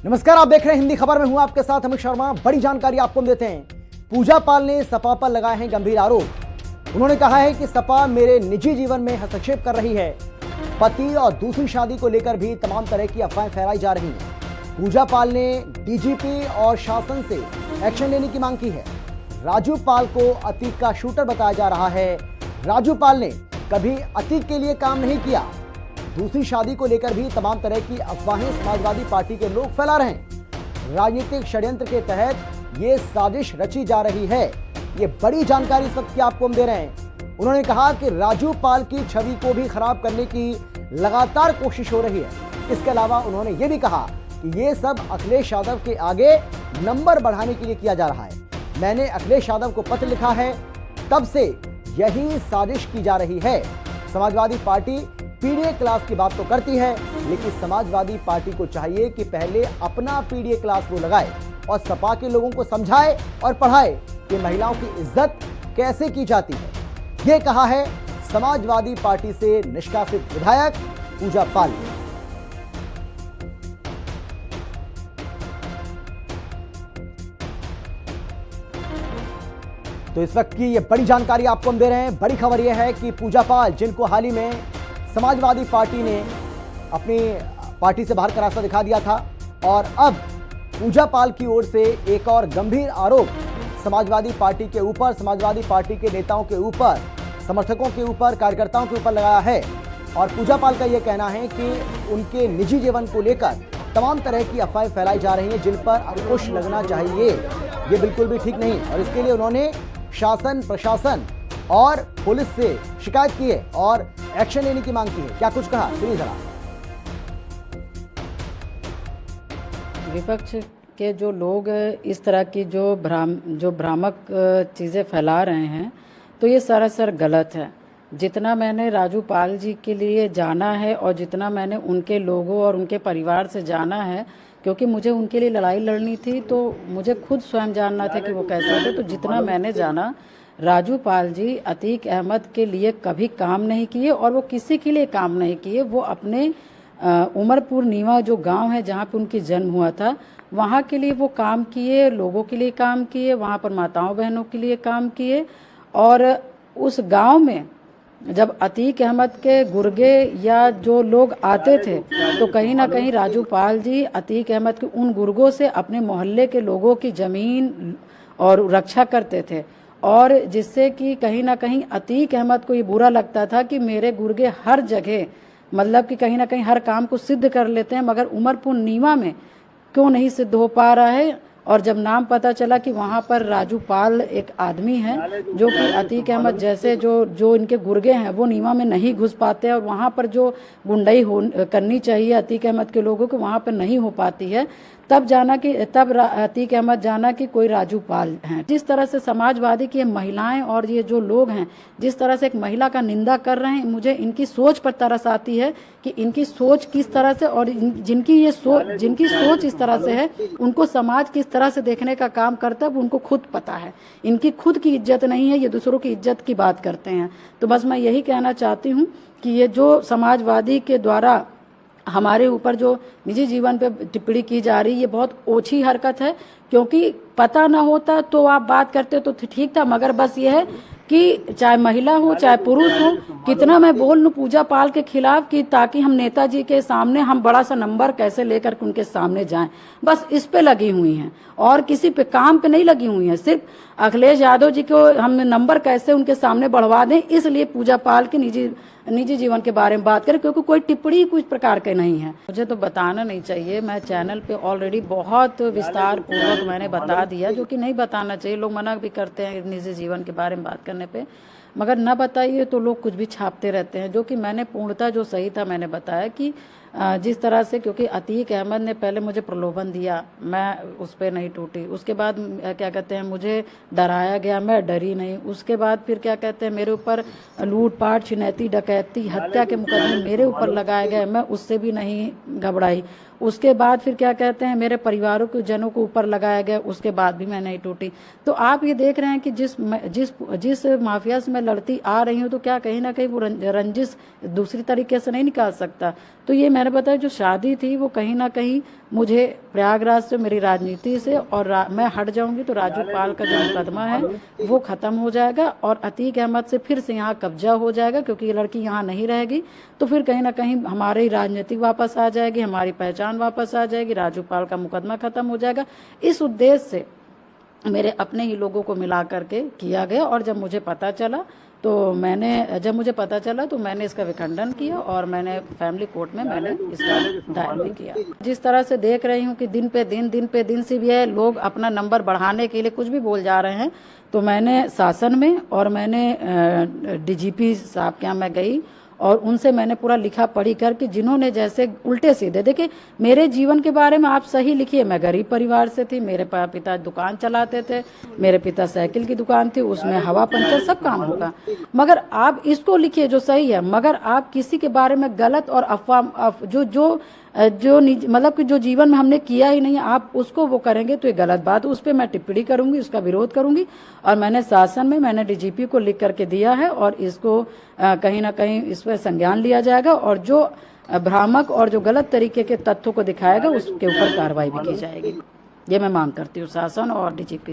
नमस्कार, आप देख रहे हैं हिंदी खबर में हूं आपके साथ अमित शर्मा। बड़ी जानकारी आपको देते हैं। पूजा पाल ने सपा पर लगाए हैं गंभीर आरोप। उन्होंने कहा है कि सपा मेरे निजी जीवन में हस्तक्षेप कर रही है। पति और दूसरी शादी को लेकर भी तमाम तरह की अफवाहें फैलाई जा रही हैं। पूजा पाल ने डीजीपी और शासन से एक्शन लेने की मांग की है। राजू पाल को अतीक का शूटर बताया जा रहा है। राजू पाल ने कभी अतीक के लिए काम नहीं किया। दूसरी शादी को लेकर भी तमाम तरह की अफवाहें समाजवादी पार्टी के लोग फैला रहे हैं। राजनीतिक षड्यंत्र के तहत ये साजिश रची जा रही है। ये बड़ी जानकारी इस वक्त की आपको हम दे रहे हैं। उन्होंने कहा कि राजू पाल की छवि को भी खराब करने की लगातार कोशिश हो रही है। इसके अलावा उन्होंने ये भी कहा कि ये सब अखिलेश यादव के आगे नंबर बढ़ाने के लिए किया जा रहा है। मैंने अखिलेश यादव को पत्र लिखा है, तब से यही साजिश की जा रही है। समाजवादी पार्टी पीडीए क्लास की बात तो करती है, लेकिन समाजवादी पार्टी को चाहिए कि पहले अपना पीडीए क्लास वो लगाए और सपा के लोगों को समझाए और पढ़ाए कि महिलाओं की इज्जत कैसे की जाती है। ये कहा है समाजवादी पार्टी से निष्कासित विधायक पूजा पाल ने। तो इस वक्त की ये बड़ी जानकारी आपको हम दे रहे हैं। बड़ी खबर यह है कि पूजा पाल, जिनको हाल ही में समाजवादी पार्टी ने अपनी पार्टी से बाहर का रास्ता दिखा दिया था, और अब पूजा पाल की ओर से एक और गंभीर आरोप समाजवादी पार्टी के ऊपर, समाजवादी पार्टी के नेताओं के ऊपर, समर्थकों के ऊपर, कार्यकर्ताओं के ऊपर लगाया है। और पूजा पाल का यह कहना है कि उनके निजी जीवन को लेकर तमाम तरह की अफवाहें फैलाई जा रही हैं, जिन पर अंकुश लगना चाहिए। ये बिल्कुल भी ठीक नहीं। और इसके लिए उन्होंने शासन, प्रशासन और पुलिस से शिकायत की है और एक्शन लेने की मांग की है। क्या कुछ कहा, सुनिए जरा। विपक्ष के जो लोग इस तरह की जो भ्रामक चीज़ें फैला रहे हैं, तो ये सरासर गलत है। जितना मैंने राजू पाल जी के लिए जाना है और जितना मैंने उनके लोगों और उनके परिवार से जाना है, क्योंकि मुझे उनके लिए लड़ाई लड़नी थी, तो मुझे खुद स्वयं जानना था कि वो कैसे थे। तो जितना मैंने जाना, राजू पाल जी अतीक अहमद के लिए कभी काम नहीं किए और वो किसी के लिए काम नहीं किए। वो अपने उमरपुर नीवा जो गांव है जहां पे उनकी जन्म हुआ था, वहां के लिए वो काम किए, लोगों के लिए काम किए, वहां पर माताओं बहनों के लिए काम किए। और उस गांव में जब अतीक अहमद के गुर्गे या जो लोग आते थे, तो कहीं ना कहीं राजू पाल जी अतीक अहमद के उन गुर्गों से अपने मोहल्ले के लोगों की जमीन और रक्षा करते थे, और जिससे कि कहीं ना कहीं अतीक अहमद को ये बुरा लगता था कि मेरे गुर्गे हर जगह, मतलब कि कहीं ना कहीं हर काम को सिद्ध कर लेते हैं, मगर उमरपुर नीवा में क्यों नहीं सिद्ध हो पा रहा है। और जब नाम पता चला कि वहाँ पर राजू पाल एक आदमी है जो कि अतीक अहमद जैसे जो इनके गुर्गे हैं वो नीवा में नहीं घुस पाते हैं, और वहाँ पर जो गुंडाई करनी चाहिए अतीक अहमद के लोगों को वहाँ पर नहीं हो पाती है, तब अतीक अहमद जाना कि कोई राजू पाल हैं। जिस तरह से समाजवादी की महिलाएं और ये जो लोग हैं, जिस तरह से एक महिला का निंदा कर रहे हैं, मुझे इनकी सोच पर तरस आती है कि इनकी सोच किस तरह से, और जिनकी सोच इस तरह से है, उनको समाज किस तरह से देखने का काम करता है वो उनको खुद पता है। इनकी खुद की इज्जत नहीं है, ये दूसरों की इज्जत की बात करते हैं। तो बस मैं यही कहना चाहती हूँ कि ये जो समाजवादी के द्वारा हमारे ऊपर जो निजी जीवन पे टिप्पणी की जा रही है, ये बहुत ओछी हरकत है। क्योंकि पता ना होता तो आप बात करते तो ठीक था, मगर बस ये है कि चाहे महिला हो चाहे पुरुष हो, कितना मैं बोल लूं पूजा पाल के खिलाफ कि ताकि हम नेताजी के सामने हम बड़ा सा नंबर कैसे लेकर उनके सामने जाएं, बस इस पे लगी हुई हैं और किसी पे काम पे नहीं लगी हुई हैं। सिर्फ अखिलेश यादव जी को हम नंबर कैसे उनके सामने बढ़वा दें, इसलिए पूजा पाल के निजी जीवन के बारे में बात करें, क्योंकि कोई टिप्पणी कुछ प्रकार के नहीं है। मुझे तो बताना नहीं चाहिए, मैं चैनल पे ऑलरेडी बहुत विस्तार पूर्वक मैंने बता दिया, जो कि नहीं बताना चाहिए। लोग मना भी करते हैं निजी जीवन के बारे में बात करने पे, मगर न बताइए तो लोग कुछ भी छापते रहते हैं। जो कि मैंने पूर्णतः जो सही था मैंने बताया कि जिस तरह से, क्योंकि अतीक अहमद ने पहले मुझे प्रलोभन दिया, मैं उस पर नहीं टूटी। उसके बाद क्या कहते हैं, मुझे डराया गया, मैं डरी नहीं। उसके बाद फिर क्या कहते हैं, मेरे ऊपर लूटपाट, छिनैती, डकैती, हत्या के मुकदमे मेरे ऊपर लगाए गए, मैं उससे भी नहीं घबराई। उसके बाद फिर क्या कहते हैं, मेरे परिवारों के जनों को ऊपर लगाया गया, उसके बाद भी मैं नहीं टूटी। तो आप ये देख रहे हैं कि जिस माफिया से मैं लड़ती आ रही हूँ, तो क्या कहीं ना कहीं वो रंजिश दूसरी तरीके से नहीं निकाल सकता। तो ये मैं मैंने बताया जो शादी थी वो कहीं ना कहीं मुझे प्रयागराज से, मेरी राजनीति से, और मैं हट जाऊंगी तो राजू पाल का जो मुकदमा है वो खत्म हो जाएगा और अतीक अहमद से फिर से यहाँ कब्जा हो जाएगा, क्योंकि ये लड़की यहाँ नहीं रहेगी। तो फिर कहीं ना कहीं हमारी राजनीति वापस आ जाएगी, हमारी पहचान वापस आ जाएगी, राजू पाल का मुकदमा खत्म हो जाएगा। इस उद्देश्य से मेरे अपने ही लोगों को मिला करके किया गया। और जब मुझे पता चला तो मैंने इसका विखंडन किया और मैंने फैमिली कोर्ट में मैंने इसका दायर भी किया। जिस तरह से देख रही हूँ कि दिन पे दिन सीबीआई लोग अपना नंबर बढ़ाने के लिए कुछ भी बोल जा रहे हैं, तो मैंने शासन में और मैंने डीजीपी साहब के यहाँ मैं गई और उनसे मैंने पूरा लिखा पढ़ी करके, जिन्होंने जैसे उल्टे सीधे, देखिए मेरे जीवन के बारे में आप सही लिखिए, मैं गरीब परिवार से थी, मेरे पिता दुकान चलाते थे, मेरे पिता साइकिल की दुकान थी, उसमें हवा पंचर सब काम होगा, मगर आप इसको लिखिए जो सही है। मगर आप किसी के बारे में गलत और अफवाह जो मतलब कि जो जीवन में हमने किया ही नहीं आप उसको वो करेंगे तो ये गलत बात, उस पर मैं टिप्पणी करूंगी, उसका विरोध करूंगी। और मैंने शासन में मैंने डीजीपी को लिख करके दिया है और इसको कहीं ना कहीं इस पर संज्ञान लिया जाएगा और जो भ्रामक और जो गलत तरीके के तथ्यों को दिखाएगा उसके ऊपर कार्रवाई भी की जाएगी। ये मैं मांग करती हूँ शासन और डीजीपी से।